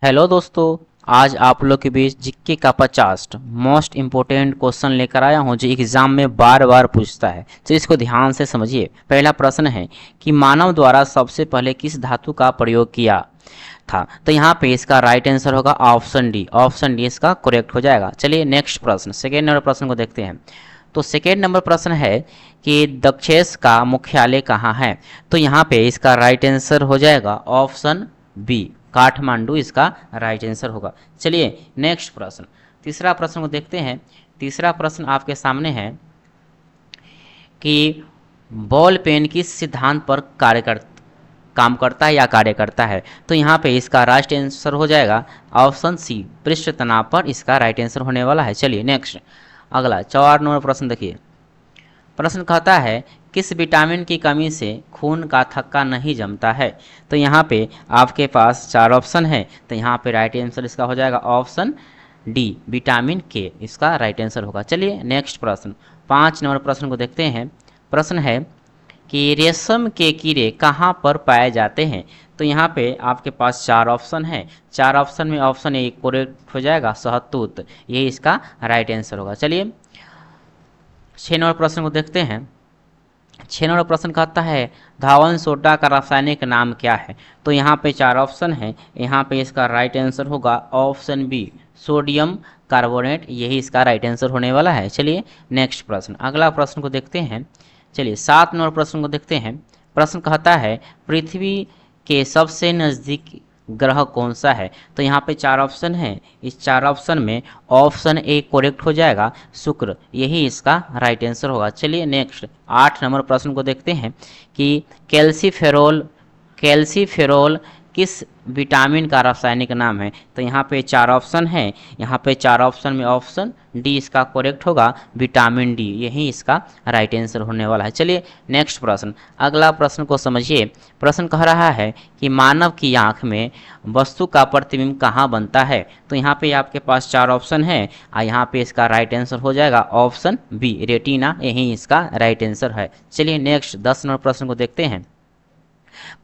Hello दोस्तों, आज आप लोग के बीच जीके का 50 मोस्ट इम्पोर्टेंट क्वेश्चन लेकर आया हूं जो एग्जाम में बार बार पूछता है। तो इसको ध्यान से समझिए। पहला प्रश्न है कि मानव द्वारा सबसे पहले किस धातु का प्रयोग किया था। तो यहाँ पे इसका राइट आंसर होगा ऑप्शन डी। ऑप्शन डी इसका करेक्ट हो जाएगा। चलिए नेक्स्ट प्रश्न, सेकेंड नंबर प्रश्न को देखते हैं। तो सेकेंड नंबर प्रश्न है कि दक्षेश का मुख्यालय कहाँ है। तो यहाँ पे इसका राइट आंसर हो जाएगा ऑप्शन बी, काठमांडू इसका राइट आंसर होगा। चलिए नेक्स्ट प्रश्न, तीसरा प्रश्न को देखते हैं। तीसरा प्रश्न आपके सामने है कि बॉल पेन किस सिद्धांत पर काम करता है या कार्य करता है। तो यहाँ पे इसका राइट आंसर हो जाएगा ऑप्शन सी, पृष्ठ तनाव पर इसका राइट आंसर होने वाला है। चलिए नेक्स्ट, अगला 4 नंबर प्रश्न देखिए। प्रश्न कहता है किस विटामिन की कमी से खून का थक्का नहीं जमता है। तो यहाँ पे आपके पास 4 ऑप्शन है। तो यहाँ पे राइट आंसर इसका हो जाएगा ऑप्शन डी, विटामिन के इसका राइट आंसर होगा। चलिए नेक्स्ट प्रश्न, 5 नंबर प्रश्न को देखते हैं। प्रश्न है कि रेशम के कीड़े कहाँ पर पाए जाते हैं। तो यहाँ पे आपके पास 4 ऑप्शन है। 4 ऑप्शन में ऑप्शन ए करेक्ट हो जाएगा, शहतूत, यही इसका राइट आंसर होगा। चलिए 6 नंबर प्रश्न को देखते हैं। 6 नंबर प्रश्न कहता है धावन सोडा का रासायनिक नाम क्या है। तो यहाँ पे 4 ऑप्शन है। यहाँ पे इसका राइट आंसर होगा ऑप्शन बी, सोडियम कार्बोनेट, यही इसका राइट आंसर होने वाला है। चलिए नेक्स्ट प्रश्न, अगला प्रश्न को देखते हैं। चलिए 7 नंबर प्रश्न को देखते हैं। प्रश्न कहता है पृथ्वी के सबसे नज़दीक ग्रह कौन सा है। तो यहाँ पे 4 ऑप्शन है। इस 4 ऑप्शन में ऑप्शन ए करेक्ट हो जाएगा, शुक्र, यही इसका राइट आंसर होगा। चलिए नेक्स्ट 8 नंबर प्रश्न को देखते हैं कि कैल्सीफेरोल किस विटामिन का रासायनिक नाम है। तो यहाँ पे 4 ऑप्शन है। यहाँ पे 4 ऑप्शन में ऑप्शन डी इसका करेक्ट होगा, विटामिन डी, यही इसका राइट आंसर होने वाला है। चलिए नेक्स्ट प्रश्न, अगला प्रश्न को समझिए। प्रश्न कह रहा है कि मानव की आंख में वस्तु का प्रतिबिंब कहाँ बनता है। तो यहाँ पे आपके पास 4 ऑप्शन है और यहाँ पे इसका राइट आंसर हो जाएगा ऑप्शन बी, रेटिना, यही इसका राइट आंसर है। चलिए नेक्स्ट 10 नंबर प्रश्न को देखते हैं।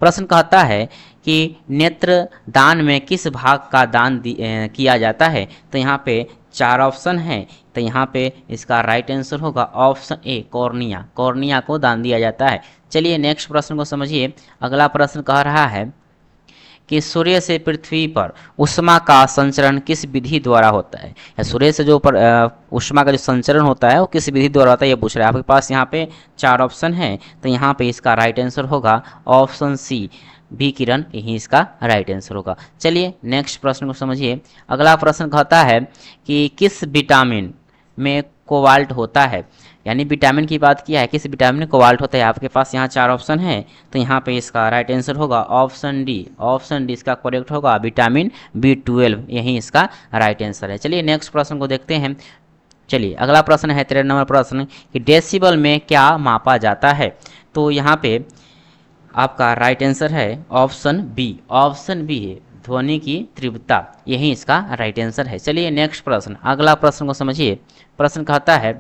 प्रश्न कहता है कि नेत्र दान में किस भाग का दान किया जाता है। तो यहाँ पे 4 ऑप्शन हैं। तो यहाँ पे इसका राइट आंसर होगा ऑप्शन ए, कॉर्निया, कॉर्निया को दान दिया जाता है। चलिए नेक्स्ट प्रश्न को समझिए। अगला प्रश्न कह रहा है कि सूर्य से पृथ्वी पर ऊष्मा का संचरण किस विधि द्वारा होता है, या सूर्य से जो ऊष्मा का जो संचरण होता है वो किस विधि द्वारा होता है, ये पूछ रहा है। आपके पास यहाँ पे 4 ऑप्शन है। तो यहाँ पे इसका राइट आंसर होगा ऑप्शन सी, विकिरण, यही इसका राइट आंसर होगा। चलिए नेक्स्ट प्रश्न को समझिए। अगला प्रश्न कहता है कि किस विटामिन में कोबाल्ट होता है, यानी विटामिन की बात किया है, किस विटामिन में कोबाल्ट होता है। आपके पास यहाँ 4 ऑप्शन है। तो यहाँ पे इसका राइट आंसर होगा ऑप्शन डी। ऑप्शन डी इसका करेक्ट होगा, विटामिन B12, यही इसका राइट आंसर है। चलिए नेक्स्ट प्रश्न को देखते हैं। चलिए अगला प्रश्न है 13 नंबर प्रश्न कि डेसिबल में क्या मापा जाता है। तो यहाँ पे आपका राइट आंसर है ऑप्शन बी। ऑप्शन बी है ध्वनि की तीव्रता, यही इसका राइट आंसर है। चलिए नेक्स्ट प्रश्न, अगला प्रश्न को समझिए। प्रश्न कहता है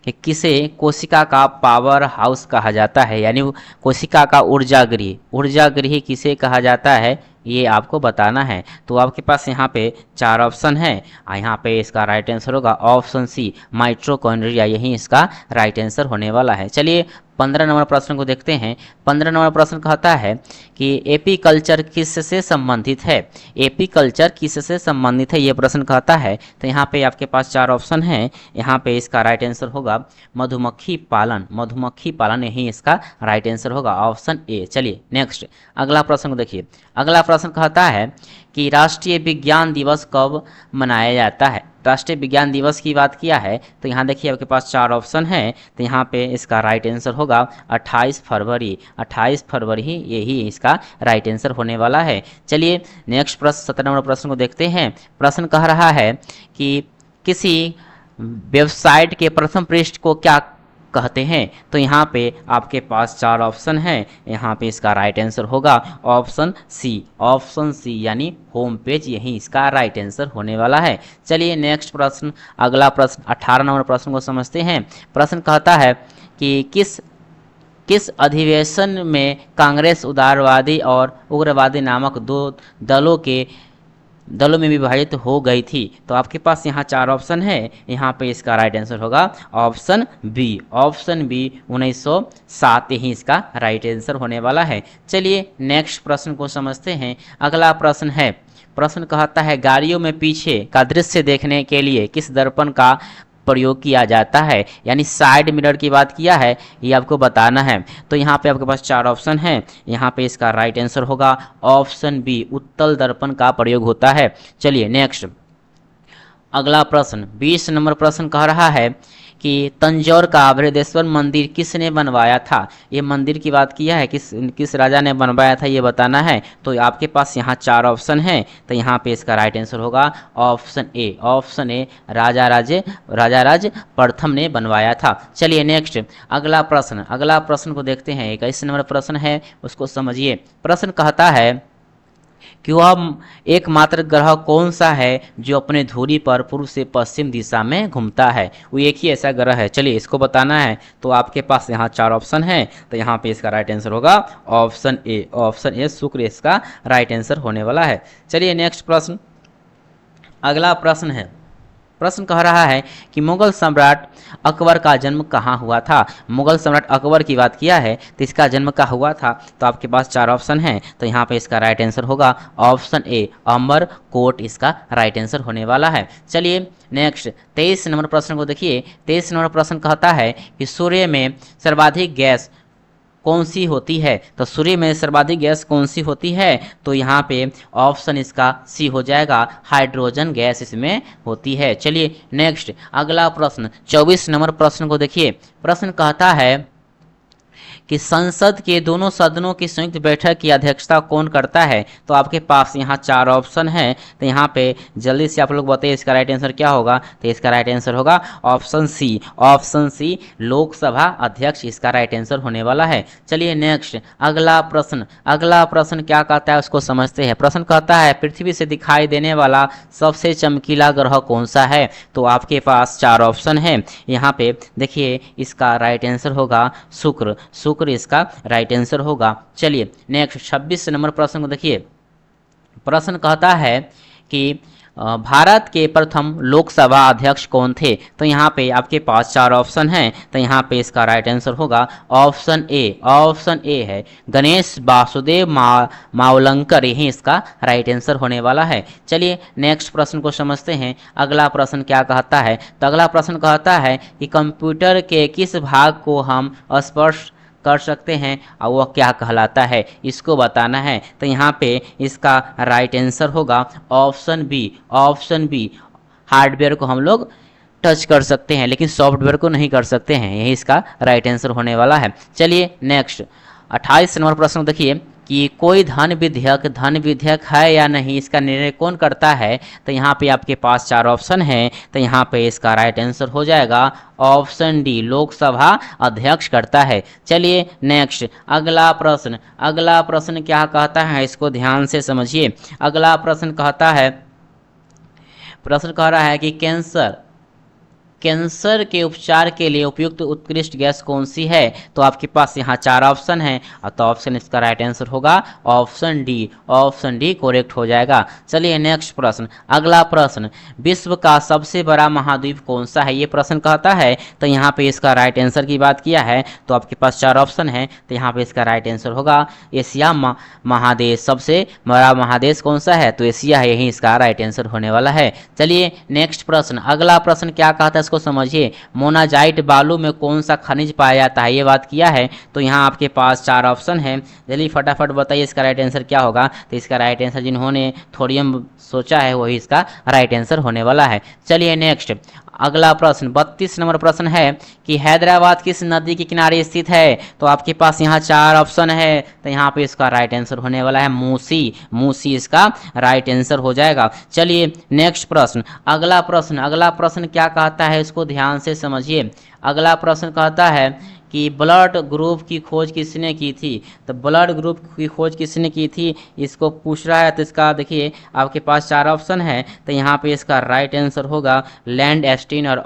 कि किसे कोशिका का पावर हाउस कहा जाता है, यानी कोशिका का ऊर्जा गृह, ऊर्जा गृह किसे कहा जाता है, ये आपको बताना है। तो आपके पास यहाँ पे 4 ऑप्शन है और यहाँ पे इसका राइट आंसर होगा ऑप्शन सी, माइटोकॉन्ड्रिया, यही इसका राइट आंसर होने वाला है। चलिए 15 नंबर प्रश्न को देखते हैं। 15 नंबर प्रश्न कहता है कि एपीकल्चर किससे संबंधित है। एपीकल्चर किससे संबंधित है, ये प्रश्न कहता है। तो यहाँ पे आपके पास 4 ऑप्शन है। यहाँ पे इसका राइट आंसर होगा मधुमक्खी पालन, मधुमक्खी पालन, यही इसका राइट आंसर होगा ऑप्शन ए। चलिए नेक्स्ट अगला प्रश्न को देखिए। अगला प्रश्न कहता है कि राष्ट्रीय विज्ञान दिवस कब मनाया जाता है। राष्ट्रीय विज्ञान दिवस की बात किया है। तो यहाँ देखिए आपके पास 4 ऑप्शन है। तो यहाँ पे इसका राइट आंसर होगा 28 फरवरी, 28 फरवरी ही यही इसका राइट आंसर होने वाला है। चलिए नेक्स्ट प्रश्न 17 नंबर प्रश्न को देखते हैं। प्रश्न कह रहा है कि किसी वेबसाइट के प्रथम पृष्ठ को क्या कहते हैं। तो यहाँ पे आपके पास 4 ऑप्शन है। यहाँ पे इसका राइट आंसर होगा ऑप्शन सी, ऑप्शन सी यानी होम पेज, यही इसका राइट आंसर होने वाला है। चलिए नेक्स्ट प्रश्न, अगला प्रश्न 18 नंबर प्रश्न को समझते हैं। प्रश्न कहता है कि किस अधिवेशन में कांग्रेस उदारवादी और उग्रवादी नामक 2 दलों के दलों में विभाजित हो गई थी। तो आपके पास यहाँ 4 ऑप्शन है, यहाँ पे इसका राइट आंसर होगा ऑप्शन बी। ऑप्शन बी 1907 यही इसका राइट आंसर होने वाला है। चलिए नेक्स्ट प्रश्न को समझते हैं। अगला प्रश्न है, प्रश्न कहता है गाड़ियों में पीछे का दृश्य देखने के लिए किस दर्पण का प्रयोग किया जाता है, यानी साइड मिरर की बात किया है, ये आपको बताना है। तो यहाँ पे आपके पास 4 ऑप्शन है, यहाँ पे इसका राइट आंसर होगा ऑप्शन बी, उत्तल दर्पण का प्रयोग होता है। चलिए नेक्स्ट अगला प्रश्न 20 नंबर प्रश्न कह रहा है कि तंजौर का बृहदेश्वर मंदिर किसने बनवाया था। ये मंदिर की बात किया है, किस राजा ने बनवाया था ये बताना है। तो आपके पास यहाँ 4 ऑप्शन है, तो यहाँ पे इसका राइट आंसर होगा ऑप्शन ए। ऑप्शन ए राजा राज प्रथम ने बनवाया था। चलिए नेक्स्ट अगला प्रश्न को देखते हैं। 21 नंबर प्रश्न है, उसको समझिए। प्रश्न कहता है कि वह एकमात्र ग्रह कौन सा है जो अपने धुरी पर पूर्व से पश्चिम दिशा में घूमता है। वो एक ही ऐसा ग्रह है, चलिए इसको बताना है। तो आपके पास यहाँ 4 ऑप्शन है, तो यहाँ पे इसका राइट आंसर होगा ऑप्शन ए। ऑप्शन ए शुक्र इसका राइट आंसर होने वाला है। चलिए नेक्स्ट प्रश्न, अगला प्रश्न है, प्रश्न कह रहा है कि मुगल सम्राट अकबर का जन्म कहाँ हुआ था। मुगल सम्राट अकबर की बात किया है, तो इसका जन्म कहाँ हुआ था। तो आपके पास 4 ऑप्शन हैं, तो यहाँ पे इसका राइट आंसर होगा ऑप्शन ए, अमरकोट इसका राइट आंसर होने वाला है। चलिए नेक्स्ट 23 नंबर प्रश्न को देखिए। 23 नंबर प्रश्न कहता है कि सूर्य में सर्वाधिक गैस कौन सी होती है। तो सूर्य में सर्वाधिक गैस कौन सी होती है, तो यहाँ पे ऑप्शन इसका सी हो जाएगा, हाइड्रोजन गैस इसमें होती है। चलिए नेक्स्ट अगला प्रश्न 24 नंबर प्रश्न को देखिए। प्रश्न कहता है कि संसद के दोनों सदनों की संयुक्त बैठक की अध्यक्षता कौन करता है। तो आपके पास यहाँ 4 ऑप्शन है, तो यहाँ पे जल्दी से आप लोग बताइए इसका राइट आंसर क्या होगा। तो इसका राइट आंसर होगा option C. Option C Lok Sabha अध्यक्ष इसका राइट आंसर होने वाला है। चलिए नेक्स्ट अगला प्रश्न क्या कहता है उसको समझते हैं। प्रश्न कहता है पृथ्वी से दिखाई देने वाला सबसे चमकीला ग्रह कौन सा है। तो आपके पास 4 ऑप्शन है, यहाँ पे देखिए इसका राइट आंसर होगा शुक्र इसका राइट आंसर होगा। चलिए नेक्स्ट 26 नंबर प्रश्न को देखिए। प्रश्न कहता है कि भारत के प्रथम लोकसभा अध्यक्ष कौन थे। तो यहाँ पे आपके पास 4 ऑप्शन हैं, तो यहाँ पे इसका राइट आंसर होगा ऑप्शन ए। ऑप्शन ए है गणेश वासुदेव मावलंकर, यही इसका राइट आंसर होने वाला है। चलिए नेक्स्ट प्रश्न को समझते हैं। अगला प्रश्न क्या कहता है। तो अगला प्रश्न कहता है कि कंप्यूटर के किस भाग को हम स्पर्श कर सकते हैं और वह क्या कहलाता है, इसको बताना है। तो यहाँ पे इसका राइट आंसर होगा option B. Option B hardware को हम लोग टच कर सकते हैं, लेकिन सॉफ्टवेयर को नहीं कर सकते हैं, यही इसका राइट आंसर होने वाला है। चलिए नेक्स्ट 28 नंबर प्रश्न देखिए कि कोई धन विधेयक है या नहीं, इसका निर्णय कौन करता है। तो यहाँ पे आपके पास 4 ऑप्शन हैं, तो यहाँ पे इसका राइट आंसर हो जाएगा ऑप्शन डी, लोकसभा अध्यक्ष करता है। चलिए नेक्स्ट अगला प्रश्न क्या कहता है, इसको ध्यान से समझिए। अगला प्रश्न कह रहा है कि कैंसर के उपचार के लिए उपयुक्त उत्कृष्ट गैस कौन सी है। तो आपके पास यहाँ 4 ऑप्शन हैं, तो ऑप्शन इसका राइट आंसर होगा option D. Option D correct हो जाएगा। चलिए नेक्स्ट प्रश्न अगला प्रश्न, विश्व का सबसे बड़ा महाद्वीप कौन सा है, ये प्रश्न कहता है। तो यहाँ पे इसका राइट आंसर की बात किया है, तो आपके पास 4 ऑप्शन है, तो यहाँ पे इसका राइट आंसर होगा एशिया महादेश। सबसे बड़ा महादेश कौन सा है, तो एशिया है, यही इसका राइट आंसर होने वाला है। चलिए नेक्स्ट प्रश्न अगला प्रश्न क्या कहता है को समझिए। मोनाजाइट बालू में कौन सा खनिज पाया जाता है, ये बात किया है। तो यहाँ आपके पास 4 ऑप्शन है, जल्दी फटाफट बताइए इसका राइट आंसर क्या होगा। तो इसका राइट आंसर जिन्होंने थोरियम सोचा है वही इसका राइट आंसर होने वाला है। चलिए नेक्स्ट अगला प्रश्न 32 नंबर प्रश्न है कि हैदराबाद किस नदी के किनारे स्थित है। तो आपके पास यहाँ 4 ऑप्शन है, तो यहाँ पे इसका राइट आंसर होने वाला है मूसी इसका राइट आंसर हो जाएगा। चलिए नेक्स्ट प्रश्न अगला प्रश्न क्या कहता है, इसको ध्यान से समझिए। अगला प्रश्न कहता है कि ब्लड ग्रुप की खोज किसने की थी। तो ब्लड ग्रुप की खोज किसने की थी, इसको पूछ रहा है। तो इसका देखिए आपके पास 4 ऑप्शन है, तो यहाँ पे इसका राइट आंसर होगा लैंड एस्टीन, और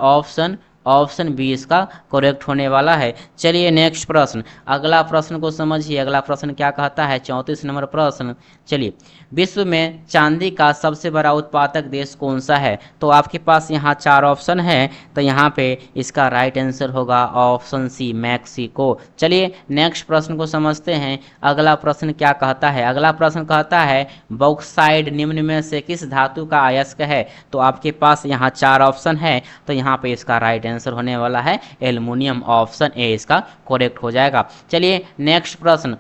ऑप्शन बी इसका करेक्ट होने वाला है। चलिए नेक्स्ट प्रश्न अगला प्रश्न को समझिए। अगला प्रश्न क्या कहता है, 34 नंबर प्रश्न। चलिए विश्व में चांदी का सबसे बड़ा उत्पादक देश कौन सा है? तो आपके पास यहाँ 4 ऑप्शन है, तो यहाँ पे इसका राइट आंसर होगा ऑप्शन सी, मैक्सिको। चलिए नेक्स्ट प्रश्न को समझते हैं। अगला प्रश्न क्या कहता है? अगला प्रश्न कहता है बॉक्साइट निम्न में से किस धातु का अयस्क है? तो आपके पास यहाँ 4 ऑप्शन है, तो यहाँ पे इसका राइट आंसर होने वाला है एल्युमिनियम, ऑप्शन ए इसका करेक्ट हो जाएगा। चलिए नेक्स्ट प्रश्न,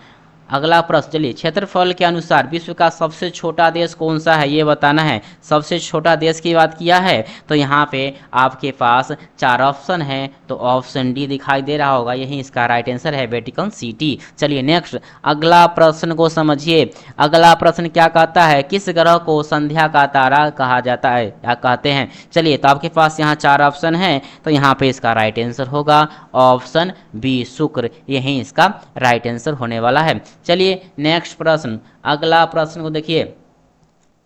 अगला प्रश्न, चलिए क्षेत्रफल के अनुसार विश्व का सबसे छोटा देश कौन सा है ये बताना है। सबसे छोटा देश की बात किया है तो यहाँ पे आपके पास 4 ऑप्शन है, तो ऑप्शन डी दिखाई दे रहा होगा, यही इसका राइट आंसर है, वेटिकन सिटी। चलिए नेक्स्ट अगला प्रश्न को समझिए। अगला प्रश्न क्या कहता है? किस ग्रह को संध्या का तारा कहा जाता है या कहते हैं? चलिए तो आपके पास यहाँ 4 ऑप्शन है, तो यहाँ पे इसका राइट आंसर होगा ऑप्शन बी, शुक्र, यही इसका राइट आंसर होने वाला है। चलिए नेक्स्ट प्रश्न, अगला प्रश्न को देखिए,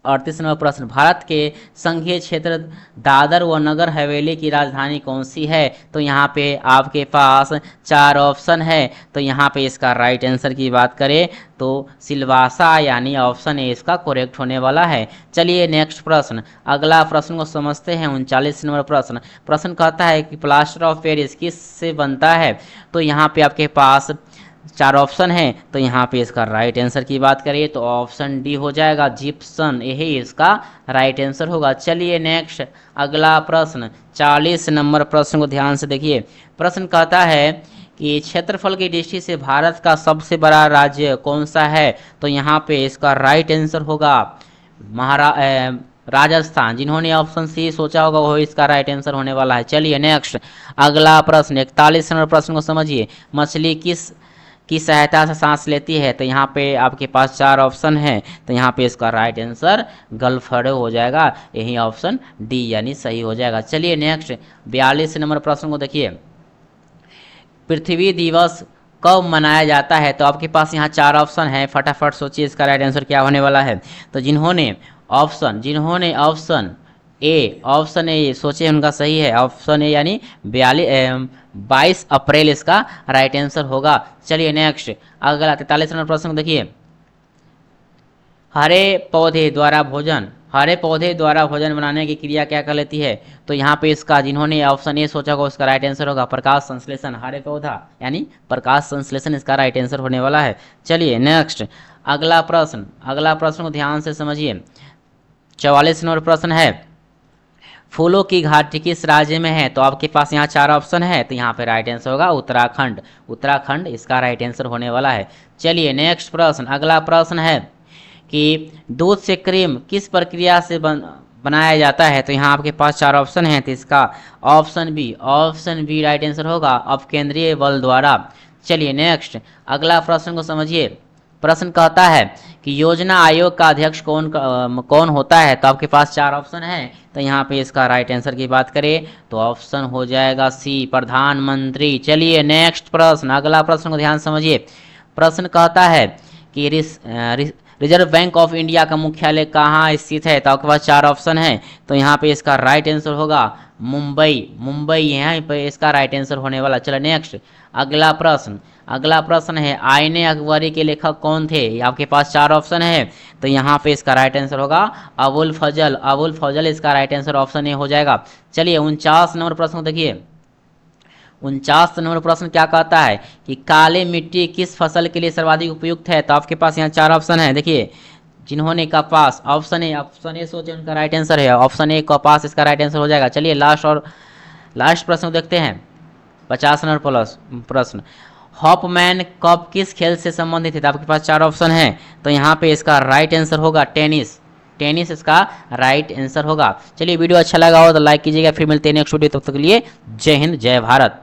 38 नंबर प्रश्न, भारत के संघीय क्षेत्र दादर व नगर हवेली की राजधानी कौन सी है? तो यहाँ पे आपके पास 4 ऑप्शन है, तो यहाँ पे इसका राइट आंसर की बात करें तो सिलवासा, यानी ऑप्शन ए इसका करेक्ट होने वाला है। चलिए नेक्स्ट प्रश्न, अगला प्रश्न को समझते हैं। 39 नंबर प्रश्न, प्रश्न कहता है कि प्लास्टर ऑफ पेरिस किस से बनता है? तो यहाँ पे आपके पास 4 ऑप्शन है, तो यहाँ पे इसका राइट आंसर की बात करिए तो ऑप्शन डी हो जाएगा, जिप्सन, यही इसका राइट आंसर होगा। चलिए नेक्स्ट अगला प्रश्न, 40 नंबर प्रश्न को ध्यान से देखिए। प्रश्न कहता है कि क्षेत्रफल की दृष्टि से भारत का सबसे बड़ा राज्य कौन सा है? तो यहाँ पे इसका राइट आंसर होगा राजस्थान। जिन्होंने ऑप्शन सी सोचा होगा वो इसका राइट आंसर होने वाला है। चलिए नेक्स्ट अगला प्रश्न, 41 नंबर प्रश्न को समझिए। मछली किस की सहायता से सांस लेती है? तो यहाँ पे आपके पास 4 ऑप्शन है, तो यहाँ पे इसका राइट आंसर गलफड़े हो जाएगा, यही ऑप्शन डी यानी सही हो जाएगा। चलिए नेक्स्ट 42 नंबर प्रश्न को देखिए। पृथ्वी दिवस कब मनाया जाता है? तो आपके पास यहाँ 4 ऑप्शन है, फटाफट सोचिए इसका राइट आंसर क्या होने वाला है। तो जिन्होंने ऑप्शन ए सोचे उनका सही है, ऑप्शन ए यानी 22 अप्रैल इसका राइट आंसर होगा। चलिए नेक्स्ट अगला 43 नंबर प्रश्न देखिए। हरे पौधे द्वारा भोजन बनाने की क्रिया क्या कहलाती है? तो यहाँ पे इसका जिन्होंने ऑप्शन ए सोचा होगा उसका राइट आंसर होगा प्रकाश संश्लेषण। हरे पौधा यानी प्रकाश संश्लेषण इसका राइट आंसर होने वाला है। चलिए नेक्स्ट अगला प्रश्न को ध्यान से समझिए। 44 नंबर प्रश्न है, फूलों की घाटी किस राज्य में है? तो आपके पास यहाँ 4 ऑप्शन है, तो यहाँ पे राइट आंसर होगा उत्तराखंड इसका राइट आंसर होने वाला है। चलिए नेक्स्ट प्रश्न, अगला प्रश्न है कि दूध से क्रीम किस प्रक्रिया से बनाया जाता है? तो यहाँ आपके पास 4 ऑप्शन है, तो इसका ऑप्शन बी राइट आंसर होगा, अपकेंद्रीय बल द्वारा। चलिए नेक्स्ट अगला प्रश्न को समझिए। प्रश्न कहता है कि योजना आयोग का अध्यक्ष कौन होता है? तो आपके पास 4 ऑप्शन है, तो यहाँ पे इसका राइट आंसर की बात करें तो ऑप्शन हो जाएगा सी, प्रधानमंत्री। चलिए नेक्स्ट प्रश्न, अगला प्रश्न को ध्यान समझिए। प्रश्न कहता है कि रिजर्व बैंक ऑफ इंडिया का मुख्यालय कहाँ स्थित है? तो आपके पास 4 ऑप्शन है, तो यहाँ पे इसका राइट आंसर होगा मुंबई यहाँ पे इसका राइट आंसर होने वाला। चलो नेक्स्ट अगला प्रश्न है, आईने अकबरी के लेखक कौन थे? आपके पास 4 ऑप्शन है, तो यहाँ पे इसका राइट आंसर होगा अबुल फजल इसका राइट आंसर ऑप्शन ए हो जाएगा। चलिए 49 नंबर प्रश्न देखिए। 49 नंबर प्रश्न क्या कहता है कि काली मिट्टी किस फसल के लिए सर्वाधिक उपयुक्त है? तो आपके पास यहाँ 4 ऑप्शन है, देखिए जिन्होंने कपास, ऑप्शन ए सोचे उनका राइट आंसर है, ऑप्शन ए कपास इसका राइट आंसर हो जाएगा। चलिए लास्ट प्रश्न देखते हैं। 50 नंबर प्रश्न, हॉपमैन कप किस खेल से संबंधित है? तो आपके पास 4 ऑप्शन है, तो यहाँ पे इसका राइट आंसर होगा टेनिस इसका राइट आंसर होगा। चलिए वीडियो अच्छा लगा हो तो लाइक कीजिएगा, फिर मिलते हैं नेक्स्ट वीडियो, तब तक के लिए जय हिंद जय भारत।